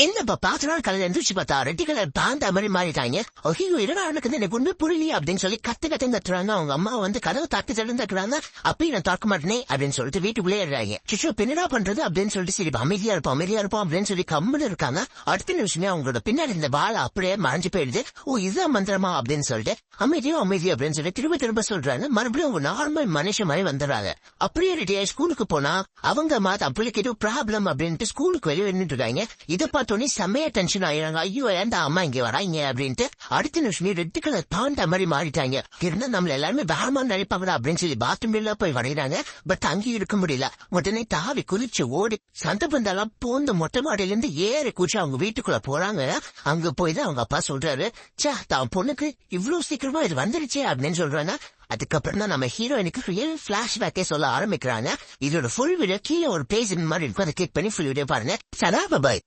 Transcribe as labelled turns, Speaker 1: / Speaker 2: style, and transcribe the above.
Speaker 1: என்னப்பா 10 நாள் காலையில எந்திரிச்சு பார்த்தா ரெட்டி கலர் பாந்த மாதிரி மாறிட்டாங்க. ஐயோ என்னடா நடக்குது எனக்கு ஒண்ணுமே புரியலையே அப்படின்னு சொல்லி கத்துறாங்க. அவங்க அம்மா வந்து கதவு தட்டி திறந்துக்கிறாங்க. அப்பயும் நான் திறக்க மாட்டேனே அப்படின்னு சொல்லிட்டு வீட்டுக்குள்ளே இருக்காங்க. சிச்சோ பின்னடா பண்றது அப்படின்னு சொல்லிட்டு சரி அமைதியா இருப்போம் அப்படின்னு சொல்லி கம்முன்னு இருக்காங்க. அடுத்த நிமிஷமே அவங்களோட பின்னாடி இந்த வாழை அப்படியே மறைஞ்சு போயிடுது. ஓ இதுதான் மந்திரமா அப்படின்னு சொல்லிட்டு அமைதியோ அப்படின்னு சொல்லி திரும்ப சொல்றாங்க. மறுபடியும் அவங்க நார்மல் மனுஷன் மாதிரி வந்துடுறாங்க. அப்படியே ரெடியா ஸ்கூலுக்கு போனா அவங்க மாத்த அவங்களுக்கு ஏதோ ப்ராப்ளம் அப்படின்ட்டு ஸ்கூலுக்கு வெளியே நின்றுட்டு இருக்காங்க. இதை பார்த்தோன்னே செம்மையா டென்ஷன் ஆயிடுறாங்க. ஐயோ ஏன்டா அம்மா இங்க வராங்க அப்படின்ட்டு. அடுத்த நிமிஷமே ரெட் கலர் பாண்டா மாதிரி மாறிட்டாங்க. இருந்தா நம்மள எல்லாருமே வேகமா நினைப்பாங்களா அப்படின்னு சொல்லி பாத்ரூம்ல போய் வரைகிறாங்க. பட் அங்கேயும் இருக்க முடியல. உடனே தாவி குளிச்சு ஓடி சண்டை பந்தெல்லாம் போந்து மொட்டை மாடியில இருந்து ஏறி குச்சி அவங்க வீட்டுக்குள்ள போறாங்க. அங்க போய் தான் அவங்க அப்பா சொல்றாரு, சே தான் பொண்ணுக்கு இவ்வளவு சீக்கிரமா இது வந்துருச்சே அப்படின்னு சொல்றாங்க. அதுக்கப்புறம் தான் நம்ம ஹீரோயினுக்கு ரியல் பிளாஷ்பேக்கே சொல்ல ஆரம்பிக்கிறாங்க. இதோட ஃபுல் வீடியோ கீழே ஒரு பேஜ் மாதிரி இருக்கும். அதை கிளிக் பண்ணி ஃபுல் வீடியோ பாருங்க. சரா பாய்.